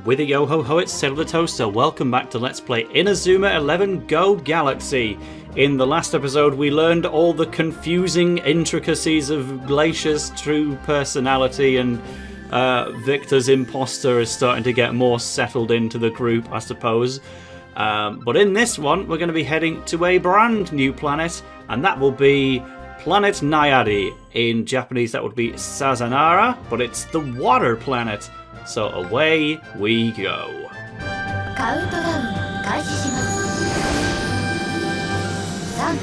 With a yo-ho-ho, it's TaleOfTheToaster. Welcome back to Let's Play Inazuma 11 Go Galaxy. In the last episode, we learned all the confusing intricacies of Glacia's true personality, and Victor's imposter is starting to get more settled into the group, I suppose. But in this one, we're going to be heading to a brand new planet, and that will be Planet Naiadi. In Japanese, that would be Sazanaara, but it's the water planet. So away we go. Countdown 開始します。3、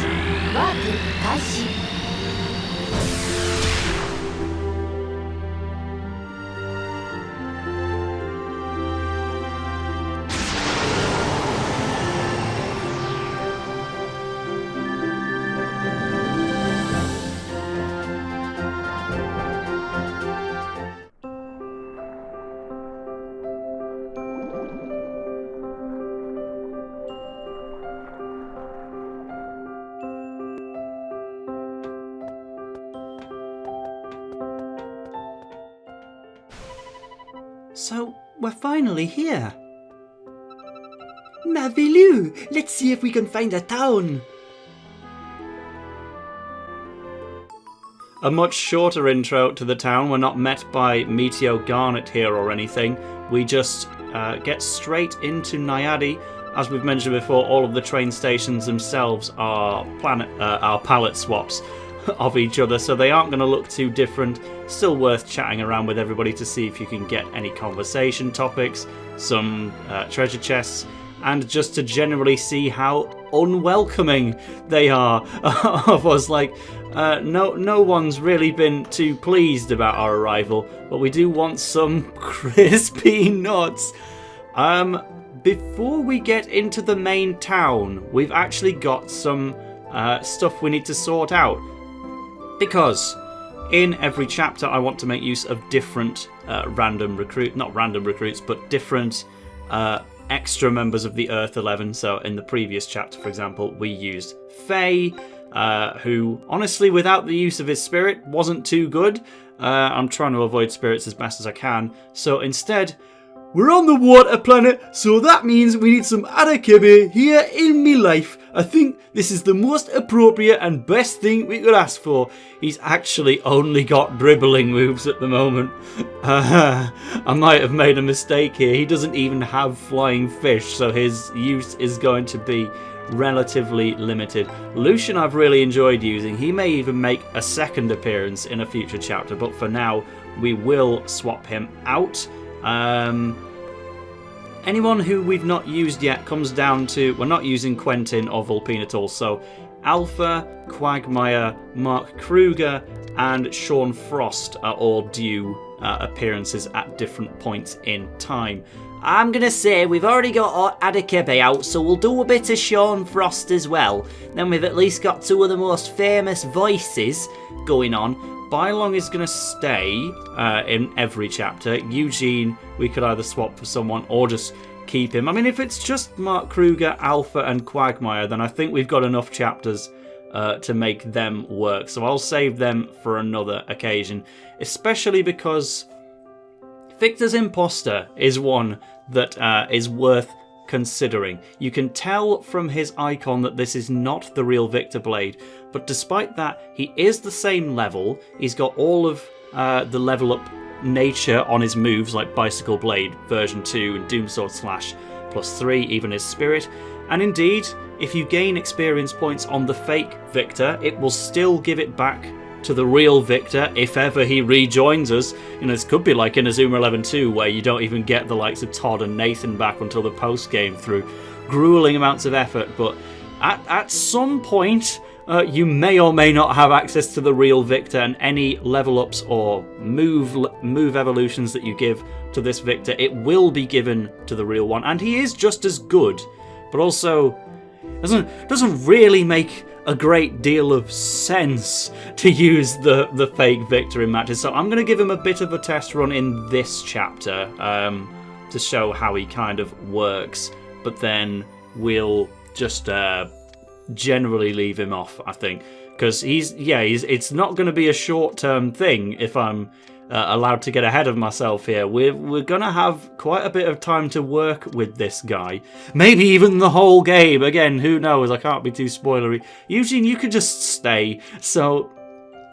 2、1、ワープ開始。So, we're finally here. Mavilu, let's see if we can find a town. A much shorter intro to the town. We're not met by Meteor Garnet here or anything. We just get straight into Naiadi. As we've mentioned before, all of the train stations themselves are palette swaps of each other, so they aren't going to look too different. Still worth chatting around with everybody to see if you can get any conversation topics, some treasure chests, and just to generally see how unwelcoming they are of us. Like, no one's really been too pleased about our arrival, but we do want some crispy nuts. Before we get into the main town, we've actually got some stuff we need to sort out. Because in every chapter I want to make use of different not random recruits, but different extra members of the Earth 11. So in the previous chapter, for example, we used Faye, who honestly, without the use of his spirit, wasn't too good. I'm trying to avoid spirits as best as I can. So instead, we're on the water planet, so that means we need some Arakebe here in me life. I think this is the most appropriate and best thing we could ask for. He's actually only got dribbling moves at the moment. I might have made a mistake here. He doesn't even have flying fish, so his use is going to be relatively limited. Lucian I've really enjoyed using. He may even make a second appearance in a future chapter, but for now we will swap him out. Anyone who we've not used yet comes down to, we're not using Quentin or Vulpine at all, so Alpha, Quagmire, Mark Kruger, and Sean Frost are all due appearances at different points in time. I'm going to say we've already got Adekebe out, so we'll do a bit of Sean Frost as well. Then we've at least got two of the most famous voices going on. Bylong is going to stay in every chapter. Eugene, we could either swap for someone or just keep him. I mean, if it's just Mark Kruger, Alpha, and Quagmire, then I think we've got enough chapters to make them work. So I'll save them for another occasion, especially because Victor's imposter is one that is worth considering. You can tell from his icon that this is not the real Victor Blade, but despite that, he is the same level. He's got all of the level up nature on his moves, like Bicycle Blade version 2 and Doomsword Slash +3, even his spirit. And indeed, if you gain experience points on the fake Victor, it will still give it back to the real Victor if ever he rejoins us. You know, this could be like in Inazuma 11-2, where you don't even get the likes of Todd and Nathan back until the post-game through grueling amounts of effort. But at some point, you may or may not have access to the real Victor, and any level ups or move evolutions that you give to this Victor, it will be given to the real one. And he is just as good, but also doesn't really make a great deal of sense to use the fake Victor in matches. So I'm going to give him a bit of a test run in this chapter to show how he kind of works, but then we'll just generally leave him off, I think, because it's not going to be a short-term thing if I'm allowed to get ahead of myself here. We're gonna have quite a bit of time to work with this guy. Maybe even the whole game. Again, who knows? I can't be too spoilery. Eugene, you could just stay. So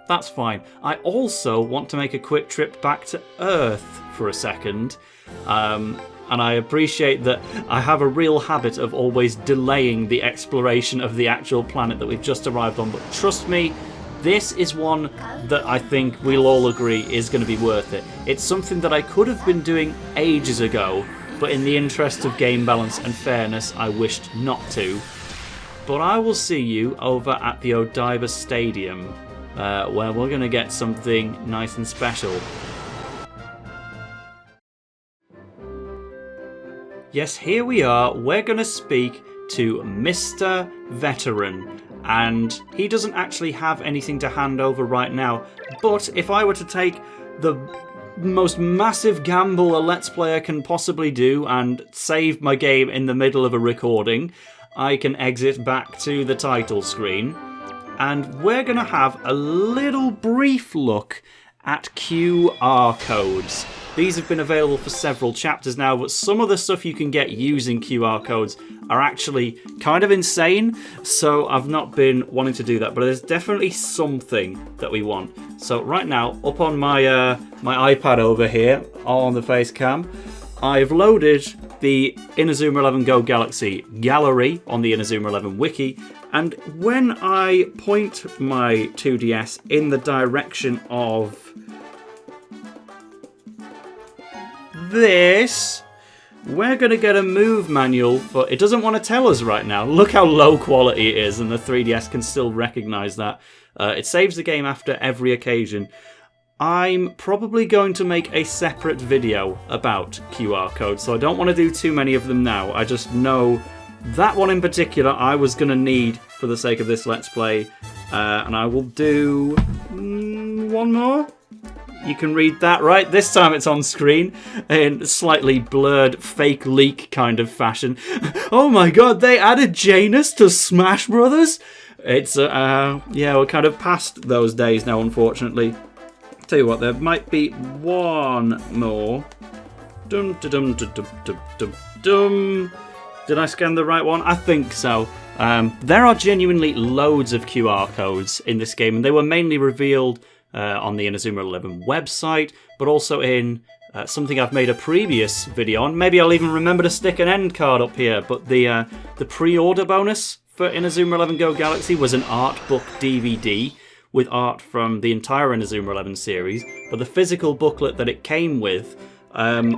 that's fine. I also want to make a quick trip back to Earth for a second. And I appreciate that I have a real habit of always delaying the exploration of the actual planet that we've just arrived on. But trust me, this is one that I think we'll all agree is going to be worth it. It's something that I could have been doing ages ago, but in the interest of game balance and fairness, I wished not to. But I will see you over at the Odaiba Stadium, where we're going to get something nice and special. Yes, here we are. We're going to speak to Mr. Veteran, and he doesn't actually have anything to hand over right now. But if I were to take the most massive gamble a Let's Player can possibly do and save my game in the middle of a recording, I can exit back to the title screen, and we're going to have a little brief look at QR codes. These have been available for several chapters now, but some of the stuff you can get using QR codes are actually kind of insane, so I've not been wanting to do that, but there's definitely something that we want. So right now, up on my my iPad over here, on the face cam, I've loaded the Inazuma 11 Go Galaxy gallery on the Inazuma 11 wiki, and when I point my 2DS in the direction of this, we're going to get a move manual for... It doesn't want to tell us right now. Look how low quality it is, and the 3DS can still recognise that. It saves the game after every occasion. I'm probably going to make a separate video about QR codes, so I don't want to do too many of them now. I just know that one in particular I was going to need for the sake of this Let's Play, and I will do one more. You can read that, right? This time it's on screen in slightly blurred fake leak kind of fashion. Oh my god, they added Janus to Smash Brothers? It's, yeah, we're kind of past those days now, unfortunately. Tell you what, there might be one more. Dum dum dum dum dum dum dum. Did I scan the right one? I think so. There are genuinely loads of QR codes in this game, and they were mainly revealed on the Inazuma 11 website, but also in something I've made a previous video on. Maybe I'll even remember to stick an end card up here, but the pre-order bonus for Inazuma 11 Go Galaxy was an art book DVD with art from the entire Inazuma 11 series, but the physical booklet that it came with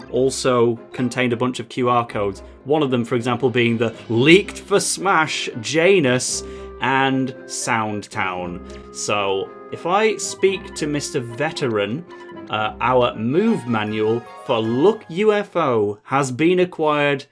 also contained a bunch of QR codes. One of them, for example, being the leaked for Smash Janus and Soundtown. So if I speak to Mr. Veteran, our move manual for Look UFO has been acquired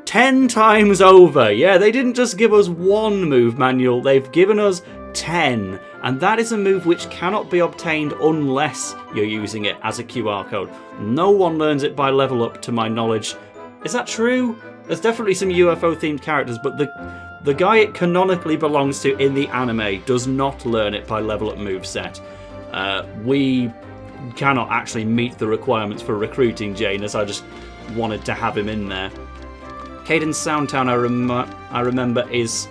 10 times over. Yeah, they didn't just give us one move manual, they've given us 10. And that is a move which cannot be obtained unless you're using it as a QR code. No one learns it by level up, to my knowledge. Is that true? There's definitely some UFO-themed characters, but the guy it canonically belongs to in the anime does not learn it by level up moveset. We cannot actually meet the requirements for recruiting Janus. I just wanted to have him in there. Cadence Soundtown, I remember, is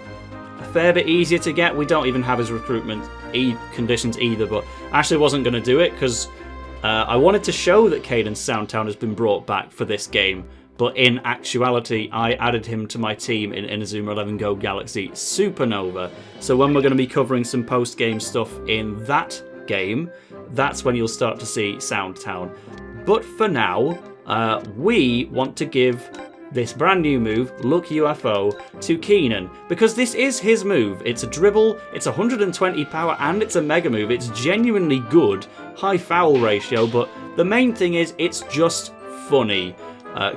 a fair bit easier to get. We don't even have his recruitment conditions either, but I actually wasn't going to do it because I wanted to show that Cadence Soundtown has been brought back for this game. But in actuality, I added him to my team in Inazuma 11 Go Galaxy Supernova. So when we're going to be covering some post-game stuff in that game, that's when you'll start to see Soundtown. But for now, we want to give this brand new move, Look UFO, to Keenan, because this is his move. It's a dribble, it's 120 power, and it's a mega move. It's genuinely good, high foul ratio, but the main thing is it's just funny.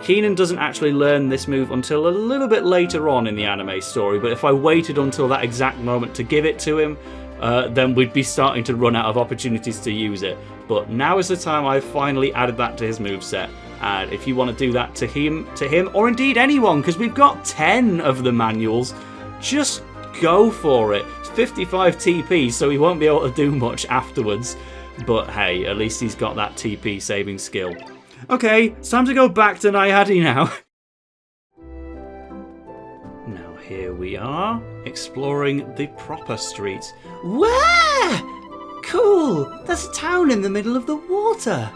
Keenan doesn't actually learn this move until a little bit later on in the anime story, but if I waited until that exact moment to give it to him, then we'd be starting to run out of opportunities to use it. But now is the time I've finally added that to his moveset. And if you want to do that to him, or indeed anyone, because we've got 10 of the manuals, just go for it. It's 55 TP, so he won't be able to do much afterwards. But hey, at least he's got that TP saving skill. Okay, it's time to go back to Naiadi now. Now here we are, exploring the proper streets. Wow! Cool! There's a town in the middle of the water.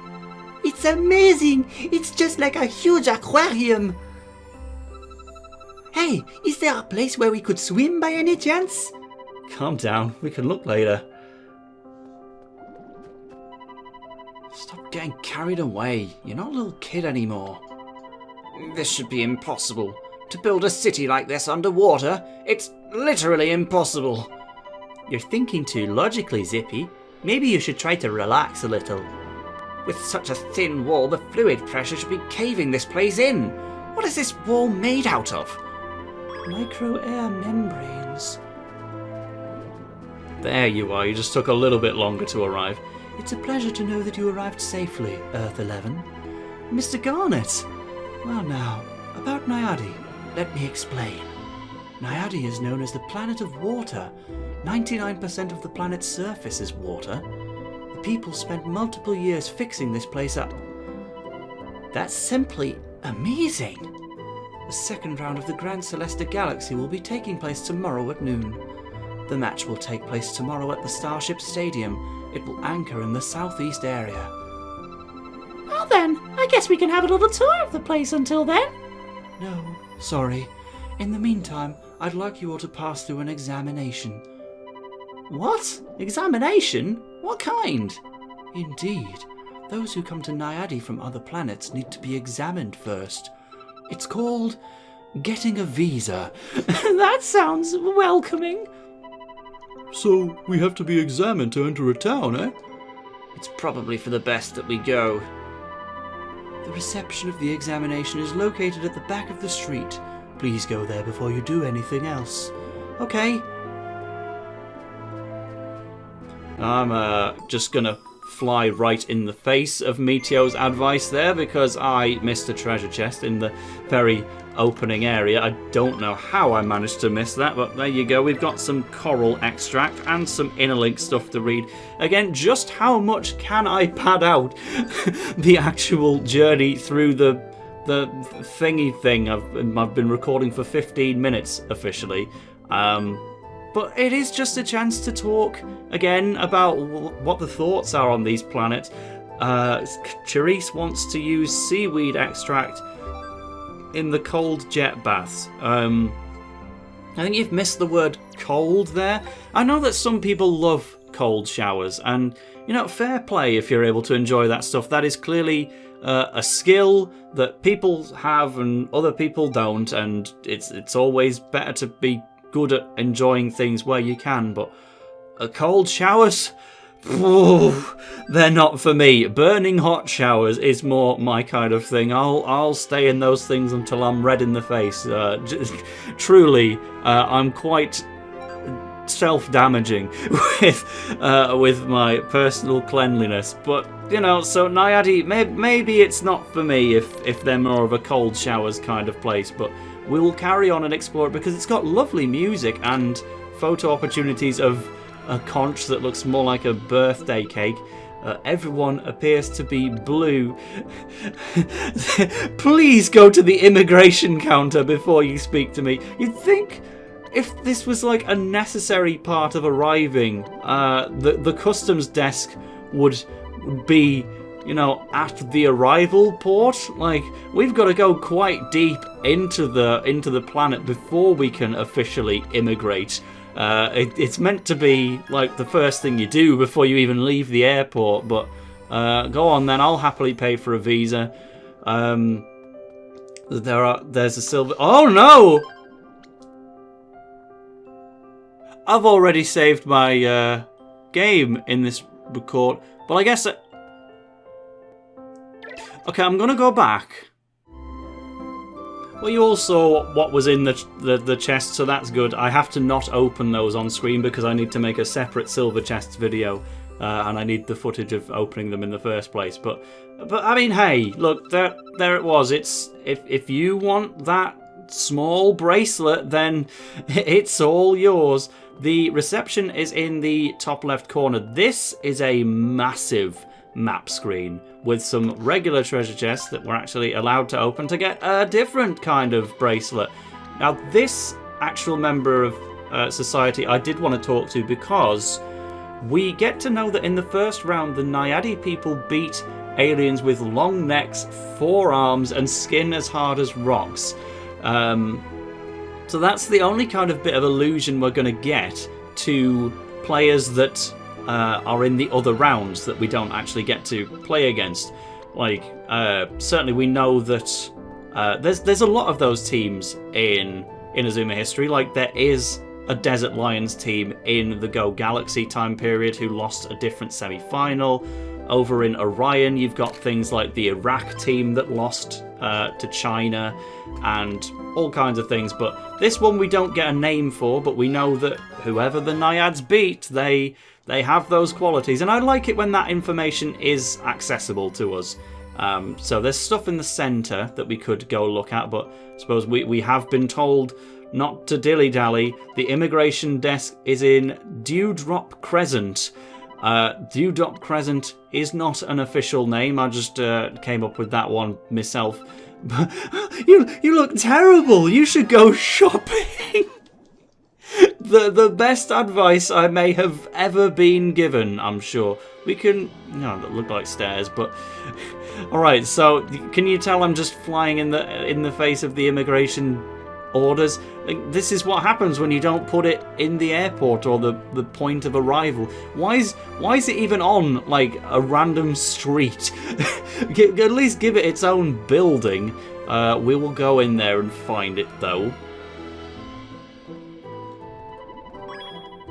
It's amazing! It's just like a huge aquarium. Hey, is there a place where we could swim by any chance? Calm down, we can look later. Stop getting carried away. You're not a little kid anymore. This should be impossible. To build a city like this underwater, it's literally impossible. You're thinking too logically, Zippy. Maybe you should try to relax a little. With such a thin wall, the fluid pressure should be caving this place in. What is this wall made out of? Micro-air membranes. There you are, you just took a little bit longer to arrive. It's a pleasure to know that you arrived safely, Earth 11. Mr. Garnet! Well now, about Naiadi, let me explain. Naiadi is known as the planet of water. 99% of the planet's surface is water. The people spent multiple years fixing this place up. That's simply amazing! The second round of the Grand Celeste Galaxy will be taking place tomorrow at noon. The match will take place tomorrow at the Starship Stadium. It will anchor in the southeast area. Well then, I guess we can have a little tour of the place until then. No, sorry. In the meantime, I'd like you all to pass through an examination. What? Examination? What kind? Indeed. Those who come to Naiadi from other planets need to be examined first. It's called getting a visa. That sounds welcoming. So, we have to be examined to enter a town, eh? It's probably for the best that we go. The reception of the examination is located at the back of the street. Please go there before you do anything else. Okay. I'm just gonna fly right in the face of Meteo's advice there because I missed a treasure chest in the very opening area. I don't know how I managed to miss that, but there you go. We've got some coral extract and some interlink stuff to read. Again, just how much can I pad out the actual journey through the thingy thing? I've been recording for 15 minutes officially. But it is just a chance to talk again about what the thoughts are on these planets. Charisse wants to use seaweed extract in the cold jet baths. I think you've missed the word cold there. I know that some people love cold showers, and you know, fair play if you're able to enjoy that stuff. That is clearly a skill that people have and other people don't, and it's always better to be good at enjoying things where you can, but cold showers, they're not for me. Burning hot showers is more my kind of thing. I'll stay in those things until I'm red in the face. Truly, I'm quite self-damaging with my personal cleanliness. But you know, so Naiadi, maybe it's not for me if they're more of a cold showers kind of place, but we will carry on and explore it because it's got lovely music and photo opportunities of a conch that looks more like a birthday cake. Everyone appears to be blue. Please go to the immigration counter before you speak to me. You'd think if this was like a necessary part of arriving, the customs desk would be, you know, at the arrival port. Like, we've got to go quite deep into the planet before we can officially immigrate. It's meant to be like the first thing you do before you even leave the airport. But go on then, I'll happily pay for a visa. There's a silver. Oh no! I've already saved my game in this record, but I guess. Okay, I'm gonna go back. Well, you all saw what was in the chest, so that's good. I have to not open those on screen because I need to make a separate silver chests video, and I need the footage of opening them in the first place. But I mean, hey, look, there it was. It's if you want that small bracelet, then it's all yours. The reception is in the top left corner. This is a massive map screen with some regular treasure chests that we're actually allowed to open to get a different kind of bracelet. Now, this actual member of society I did want to talk to, because we get to know that in the first round, the Naiadi people beat aliens with long necks, 4 arms, and skin as hard as rocks. So that's the only kind of bit of allusion we're going to get to players that are in the other rounds that we don't actually get to play against. Like, certainly we know that there's a lot of those teams in Inazuma history. Like, there is a Desert Lions team in the Go Galaxy time period who lost a different semi-final. Over in Orion, you've got things like the Iraq team that lost to China and all kinds of things. But this one we don't get a name for, but we know that whoever the Naiads beat, they have those qualities. And I like it when that information is accessible to us. So there's stuff in the centre that we could go look at, but I suppose we have been told not to dilly-dally. The immigration desk is in Dewdrop Crescent. Dewdrop Crescent is not an official name. I just came up with that one myself. You look terrible. You should go shopping. The best advice I may have ever been given, I'm sure. We can... No, that look like stairs, but... Alright, so can you tell I'm just flying in the face of the immigration orders? Like, this is what happens when you don't put it in the airport or the point of arrival. Why is it even on like a random street? At least give it its own building. We will go in there and find it though.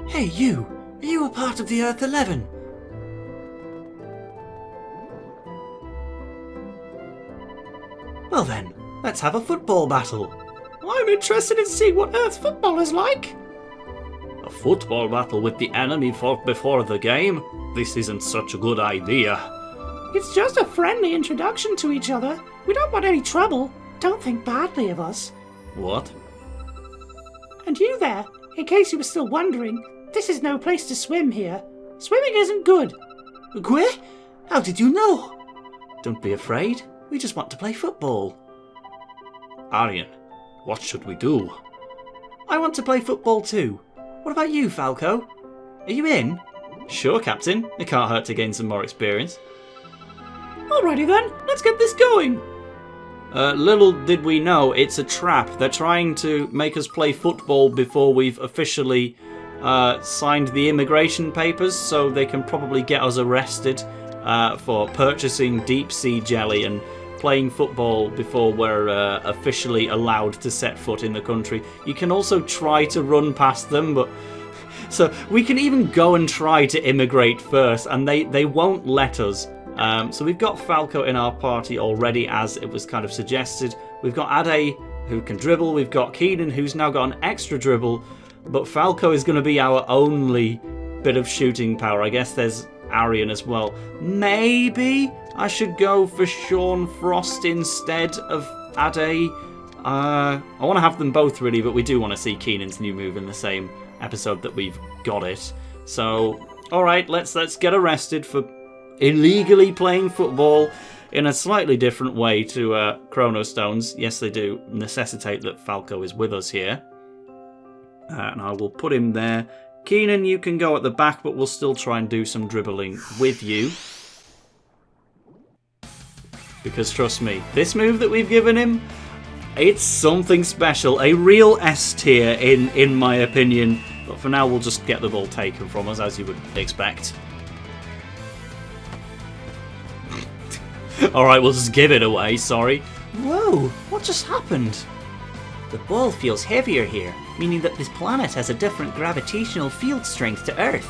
Hey, you! Are you a part of the Earth 11? Well then, let's have a football battle. I'm interested in seeing what Earth football is like. A football battle with the enemy before the game? This isn't such a good idea. It's just a friendly introduction to each other. We don't want any trouble. Don't think badly of us. What? And you there, in case you were still wondering, this is no place to swim here. Swimming isn't good. Gue? How did you know? Don't be afraid. We just want to play football. Aryan, what should we do? I want to play football too. What about you, Falco? Are you in? Sure, Captain. It can't hurt to gain some more experience. Alrighty then, let's get this going. Little did we know, it's a trap. They're trying to make us play football before we've officially signed the immigration papers, so they can probably get us arrested for purchasing deep sea jelly and playing football before we're officially allowed to set foot in the country. You can also try to run past them, but... So we can even go and try to immigrate first, and they won't let us. So we've got Falco in our party already, as it was kind of suggested. We've got Ade, who can dribble. We've got Keenan, who's now got an extra dribble. But Falco is going to be our only bit of shooting power. I guess there's Aryan as well. Maybe I should go for Sean Frost instead of Ade. I want to have them both really, but we do want to see Keenan's new move in the same episode that we've got it. So, alright, let's get arrested for illegally playing football in a slightly different way to Chrono Stones. Yes, they do necessitate that Falco is with us here. And I will put him there. Keenan, you can go at the back, but we'll still try and do some dribbling with you. Because trust me, this move that we've given him, it's something special. A real S tier, in my opinion. But for now, we'll just get the ball taken from us, as you would expect. Alright, we'll just give it away, sorry. Whoa, what just happened? The ball feels heavier here, meaning that this planet has a different gravitational field strength to Earth.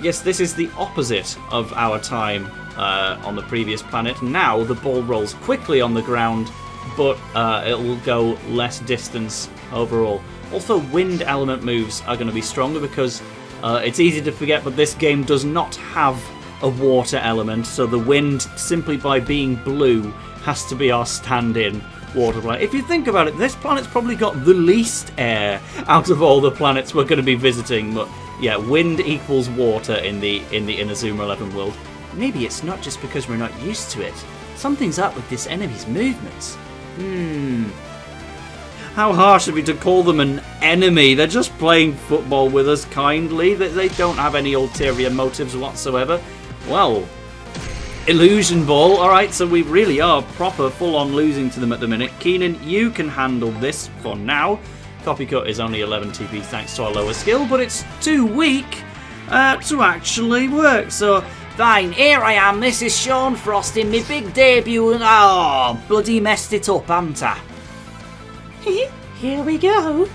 Yes, this is the opposite of our time on the previous planet. Now the ball rolls quickly on the ground, but it will go less distance overall. Also, wind element moves are going to be stronger because it's easy to forget, but this game does not have a water element, so the wind, simply by being blue, has to be our stand-in, water planet. If you think about it, this planet's probably got the least air out of all the planets we're going to be visiting. But yeah, wind equals water in the Inazuma 11 world. Maybe it's not just because we're not used to it. Something's up with this enemy's movements. How harsh of you to call them an enemy. They're just playing football with us kindly. They don't have any ulterior motives whatsoever. Well, illusion ball. Alright, so we really are proper full-on losing to them at the minute. Keenan, you can handle this for now. Copycut is only 11 TP thanks to our lower skill, but it's too weak to actually work. So, Fine, here I am. This is Sean Frost in my big debut and bloody messed it up, haven't I? Here we go.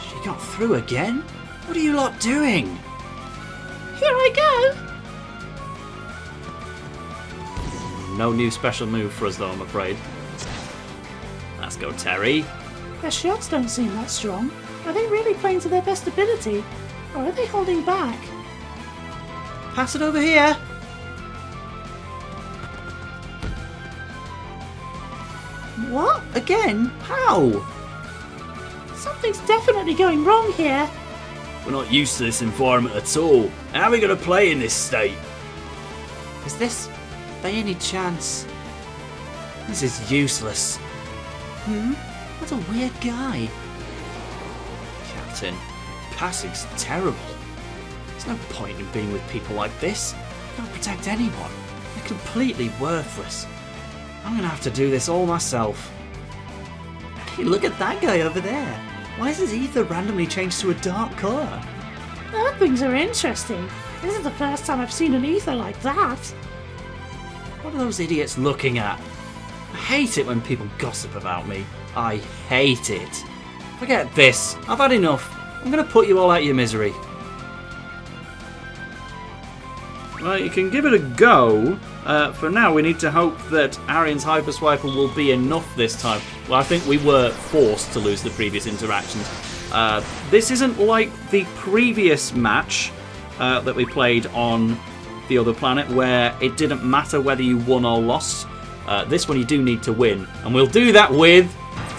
She got through again? What are you lot doing? Here I go. no new special move for us though, I'm afraid. Let's go, Terry. Their shots don't seem that strong. Are they really playing to their best ability? Or are they holding back? Pass it over here. What? Again? How? Something's definitely going wrong here. We're not used to this environment at all. How are we going to play in this state? Is this by any chance? This is useless. What a weird guy. Captain, passing's terrible. There's no point in being with people like this. They don't protect anyone. They're completely worthless. I'm going to have to do this all myself. Hey, look at that guy over there. Why is his ether randomly changed to a dark colour? Things are interesting. This is the first time I've seen an ether like that. What are those idiots looking at? I hate it when people gossip about me. I hate it. Forget this. I've had enough. I'm going to put you all out of your misery. Well, you can give it a go. For now, we need to hope that Arian's Hyper Swiper will be enough this time. Well, I think we were forced to lose the previous interactions. This isn't like the previous match that we played on the other planet, where it didn't matter whether you won or lost. This one you do need to win, and we'll do that with...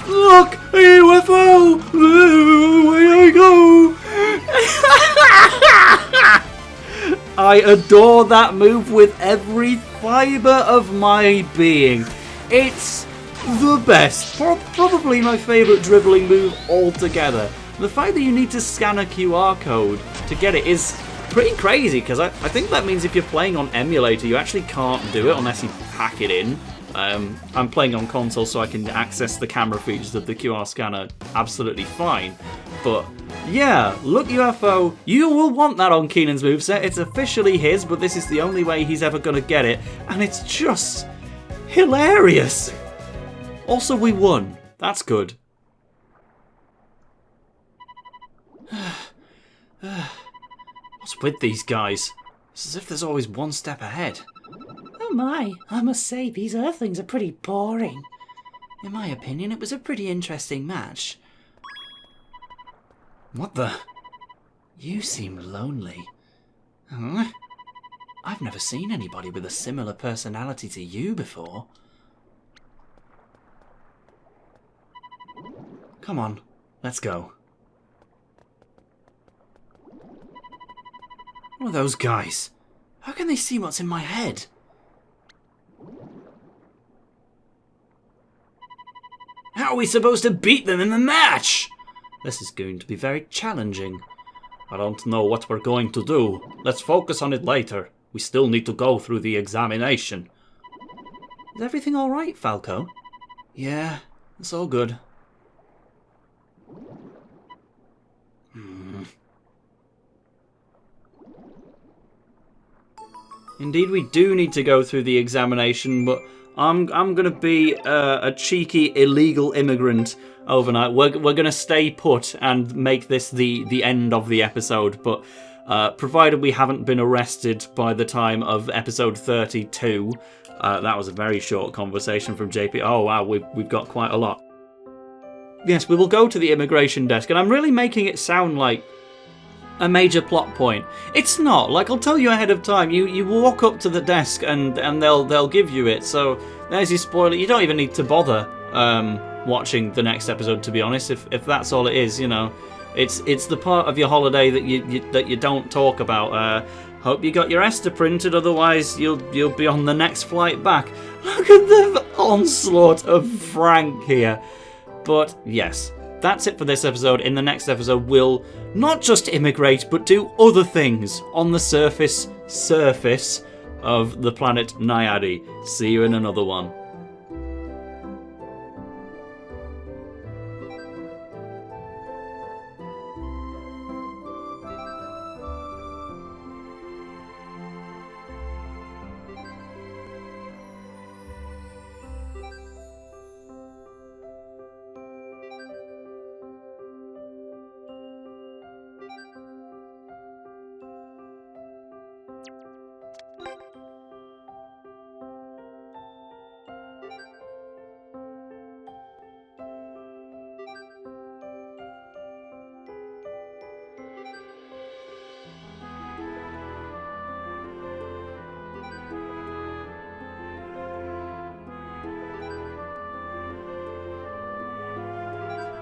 Look! A UFO! Away I go! I adore that move with every fibre of my being. It's the best. Probably my favourite dribbling move altogether. The fact that you need to scan a QR code to get it is pretty crazy, because I think that means if you're playing on emulator, you actually can't do it unless you pack it in. I'm playing on console, so I can access the camera features of the QR scanner absolutely fine. But yeah, look UFO, you will want that on Keenan's moveset. It's officially his, but this is the only way he's ever going to get it, and it's just hilarious. Also, we won. That's good. What's with these guys? It's as if there's always one step ahead. Oh my, I must say these Earthlings are pretty boring. In my opinion, it was a pretty interesting match. What the? You seem lonely. Huh? I've never seen anybody with a similar personality to you before. Come on, let's go. What are those guys? How can they see what's in my head? How are we supposed to beat them in the match? This is going to be very challenging. I don't know what we're going to do. Let's focus on it later. We still need to go through the examination. Is everything alright, Falco? Yeah, it's all good. Indeed, we do need to go through the examination, but I'm going to be a cheeky illegal immigrant overnight. We're going to stay put and make this the end of the episode, but provided we haven't been arrested by the time of episode 32. That was a very short conversation from JP. Oh wow, we've got quite a lot. Yes, we will go to the immigration desk, and I'm really making it sound like a major plot point. It's not. Like, I'll tell you ahead of time. You walk up to the desk and they'll give you it. So there's your spoiler. You don't even need to bother watching the next episode, to be honest. If that's all it is, you know, it's the part of your holiday that you don't talk about. Hope you got your Esther printed, otherwise you'll be on the next flight back. Look at the onslaught of Frank here. But yes, that's it for this episode. In the next episode, we'll not just immigrate, but do other things on the surface of the planet Naiadi. See you in another one.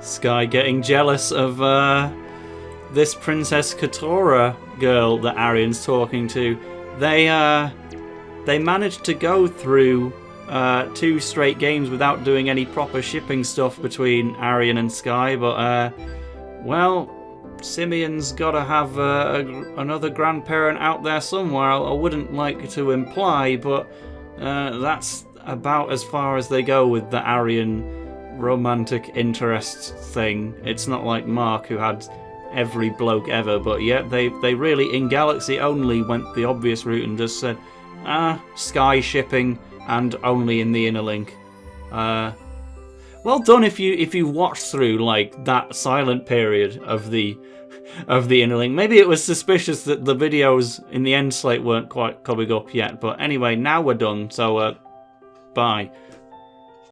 Sky getting jealous of this Princess Katora girl that Arian's talking to. They managed to go through 2 straight games without doing any proper shipping stuff between Arian and Sky, but well, Simeon's got to have another grandparent out there somewhere. I wouldn't like to imply, but that's about as far as they go with the Arian romantic interest thing. It's not like Mark, who had every bloke ever, but yet they really, in Galaxy only, went the obvious route and just said, Sky shipping, and only in the Inner Link. Well done if you watch through like that silent period of the Inner Link. Maybe it was suspicious that the videos in the end slate weren't quite coming up yet, but anyway, now we're done, so bye.